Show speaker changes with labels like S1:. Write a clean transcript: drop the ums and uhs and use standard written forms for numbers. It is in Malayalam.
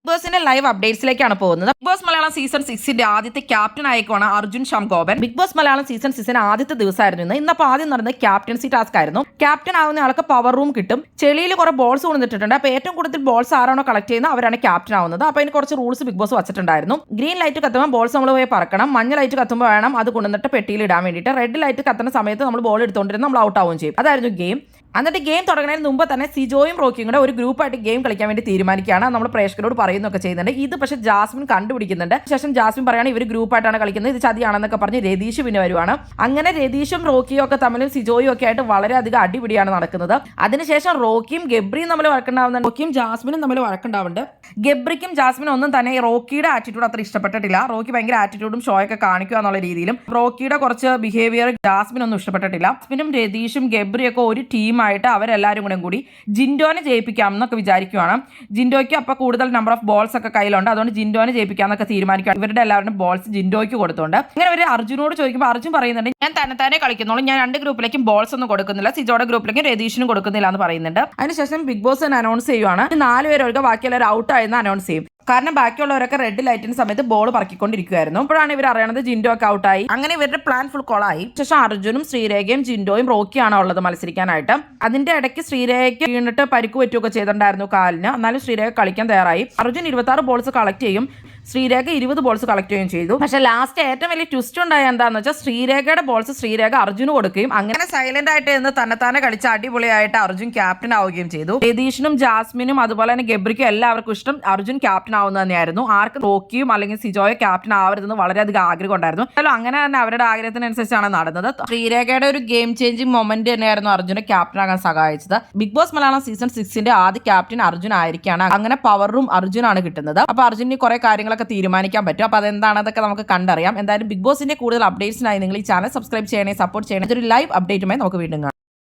S1: ബോസിന്റെ ലൈവ് അപ്ഡേറ്റ്സിലേക്കാണ് പോകുന്നത്. ബിഗ് ബോസ് മലയാളം സീസൺ 6 ആദ്യത്തെ ക്യാപ്റ്റൻ ആയിക്കോണ് Arjun Shamgopan. Bigg Boss Malayalam season 6 ആദ്യത്തെ ദിവസമായിരുന്നു ഇന്നപ്പോൾ ആദ്യം നടന്നത് ക്യാപ്റ്റൻസി ടാസ്ക് ആയിരുന്നു. ക്യാപ്റ്റൻ ആവുന്ന ആൾക്ക് പവർ റൂം കിട്ടും. ചെളിയിൽ കുറെ ബോൾസ് കൊണ്ടിട്ടുണ്ട്. അപ്പോൾ ഏറ്റവും കൂടുതൽ ബോൾസ് ആരാണോ കളക്ട് ചെയ്യുന്നത് അവരാണ് ക്യാപ്റ്റൻ ആവുന്നത്. അപ്പോൾ അതിന് കുറച്ച് റൂൾസ് ബിഗ് ബോസ് വെച്ചിട്ടുണ്ടായിരുന്നു. ഗ്രീൻ ലൈറ്റ് കത്തുമ്പോൾ ബോൾസ് നമ്മൾ പോയി പറക്കണം. മഞ്ഞ ലൈറ്റ് കത്തുമ്പോൾ വേണം അത് കൊണ്ടുവന്നിട്ട് പെട്ടിയിൽ ഇടാൻ വേണ്ടിയിട്ട്. റെഡ് ലൈറ്റ് കത്തുന്ന സമയത്ത് നമ്മൾ ബോൾ എടുത്തുകൊണ്ടിരുന്ന നമ്മൾ ഔട്ട് ആവുകയും ചെയ്യും. അതായിരുന്നു ഗെയിം. എന്നിട്ട് ഗെയിം തുടങ്ങുന്നതിന് മുമ്പ് തന്നെ സിജോയും റോക്കിയും കൂടെ ഒരു ഗ്രൂപ്പായിട്ട് ഗെയിം കളിക്കാൻ വേണ്ടി തീരുമാനിക്കുകയാണ്. നമ്മൾ പ്രേക്ഷകരോട് പറയുന്നൊക്കെ ചെയ്യുന്നുണ്ട്. ഇത് പക്ഷേ ജാസ്മിൻ കണ്ടുപിടിക്കുന്നുണ്ട്. ശേഷം ജാസ്മിൻ പറയാണ് ഇവർ ഗ്രൂപ്പായിട്ടാണ് കളിക്കുന്നത്, ഇത് ചതിയാണെന്നൊക്കെ പറഞ്ഞ് രതീഷ് പിന്നെ വരുവാണ്. അങ്ങനെ രതീഷും റോക്കിയും ഒക്കെ തമ്മിലും സിജോയും ഒക്കെ ആയിട്ട് വളരെയധികം അടിപിടിയാണ് നടക്കുന്നത്. അതിനുശേഷം റോക്കിയും ഗബ്രിയും തമ്മിൽ വഴക്കുണ്ടാവുന്നുണ്ട്. റോക്കിയും ജാസ്മിനും തമ്മിൽ വഴക്കുണ്ടാവുന്നുണ്ട്. ഗബ്രിക്കും ജാസ്മിനും ഒന്നും തന്നെ റോക്കിയുടെ ആറ്റിറ്റ്യൂഡ് അത്ര ഇഷ്ടപ്പെട്ടിട്ടില്ല. റോക്കി ഭയങ്കര ആറ്റിറ്റ്യൂഡും ഷോ ഒക്കെ കാണിക്കുക എന്നുള്ള രീതിയിലും റോക്കിയുടെ കുറച്ച് ബിഹേവിയർ ജാസ്മിനൊന്നും ഇഷ്ടപ്പെട്ടിട്ടില്ല. ജാസ്മിനും രതീഷും ഗബ്രിയൊക്കെ ഒരു ടീമായിട്ട് അവരെല്ലാവരും കൂടി ജിൻഡോനെ ജയിപ്പിക്കാം എന്നൊക്കെ വിചാരിക്കുവാണ്. ജിൻഡോയ്ക്ക് അപ്പോൾ കൂടുതൽ നമ്പർ ഓഫ് ബോൾസ് ഒക്കെ കയ്യിലുണ്ട്. അതുകൊണ്ട് ജിൻഡോനെ ജയിപ്പിക്കാന്നൊക്കെ തീരുമാനിക്കുക. ഇവരുടെ എല്ലാവരും ബോൾസ് ജിൻഡോയ്ക്ക് കൊടുത്തുകൊണ്ട് അങ്ങനെ ഒരു അർജുനോട് ചോദിക്കുമ്പോൾ അർജുൻ പറയുന്നുണ്ട് ഞാൻ തന്നെ കളിക്കുന്നുള്ളൂ, ഞാൻ 2 ഗ്രൂപ്പിലേക്കും ബോൾസ് ഒന്നും കൊടുക്കുന്നില്ല, സിജോയുടെ ഗ്രൂപ്പിലേക്കും രതീഷിനും കൊടുക്കുന്നില്ല എന്ന് പറയുന്നുണ്ട്. അതിനുശേഷം ബിഗ് ബോസ് അനൗൺസ് ചെയ്യുവാണ് 4 പേരൊക്കെ ബാക്കിയുള്ളവർ ഔട്ട് ആയെന്ന് അനൗൺസ് ചെയ്യും. കാരണം ബാക്കിയുള്ളവരൊക്കെ റെഡ് ലൈറ്റിന് സമയത്ത് ബോൾ പറക്കിക്കൊണ്ടിരിക്കുവായിരുന്നു. അപ്പോഴാണ് ഇവർ അറിയണത് ജിൻഡോ ഒക്കെ ഔട്ടായി. അങ്ങനെ ഇവരുടെ പ്ലാൻ ഫുൾ കോളായി. ശേഷം അർജുനും ശ്രീരേഖയും ജിൻഡോയും റോക്കിയാണ് ഉള്ളത് മത്സരിക്കാനായിട്ട്. അതിന്റെ ഇടയ്ക്ക് ശ്രീരേഖയ്ക്ക് വീണിട്ട് പരിക്ക് പറ്റുകയൊക്കെ ചെയ്തിട്ടുണ്ടായിരുന്നു കാലിന്. എന്നാലും ശ്രീരേഖ കളിക്കാൻ തയ്യാറായി. അർജുൻ 26 ബോൾസ് കളക്ട് ചെയ്യും, ശ്രീരേഖ 20 ബോൾസ് കളക്ട് ചെയ്യുകയും ചെയ്തു. പക്ഷേ ലാസ്റ്റ് ഏറ്റവും വലിയ ട്വിസ്റ്റ് ഉണ്ടായ എന്താണെന്ന് വെച്ചാൽ ശ്രീരേഖയുടെ ബോൾസ് ശ്രീരേഖ അർജുന് കൊടുക്കുകയും അങ്ങനെ സൈലന്റ് ആയിട്ട് എന്ന് തന്നെ കളിച്ച അടിപൊളിയായിട്ട് അർജുൻ ക്യാപ്റ്റൻ ആവുകയും ചെയ്തു. രതീഷിനും ജാസ്മിനും അതുപോലെ തന്നെ ഗബ്രിക്കും എല്ലാവർക്കും ഇഷ്ടം അർജുൻ ക്യാപ്റ്റൻ ആവുന്നത് തന്നെയായിരുന്നു. ആർക്കും റോക്കിയും അല്ലെങ്കിൽ സിജോയോ ക്യാപ്റ്റൻ ആവരുതെന്ന് വളരെയധികം ആഗ്രഹം ഉണ്ടായിരുന്നു. അങ്ങനെ തന്നെ അവരുടെ ആഗ്രഹത്തിനനുസരിച്ചാണ് നടന്നത്. ശ്രീരേഖയുടെ ഒരു ഗെയിം ചേഞ്ചിങ് മൊമെന്റ് തന്നെയായിരുന്നു അർജുനെ ക്യാപ്റ്റൻ ആകാൻ സഹായിച്ചത്. ബിഗ് ബോസ് മലയാളം സീസൺ 6 ആദ്യ ക്യാപ്റ്റൻ അർജുൻ ആയിരിക്കാണ്. അങ്ങനെ പവർ റൂം അർജുനാണ് കിട്ടുന്നത്. അപ്പൊ അർജുന് കുറെ കാര്യങ്ങളൊക്കെ തീരുമാനിക്കാൻ പറ്റും. അപ്പോൾ അതെന്താണെന്നൊക്കെ നമുക്ക് കണ്ടറിയാം. എന്തായാലും ബിഗ് ബോസിന്റെ കൂടുതൽ അപ്ഡേറ്റ്സിനായി നിങ്ങൾ ഈ ചാനൽ സബ്സ്ക്രൈബ് ചെയ്യണേ, സപ്പോർട്ട് ചെയ്യണേ. ഇതൊരു ലൈവ് അപ്ഡേറ്റുമായി നമുക്ക് വീണ്ടും കാണാം.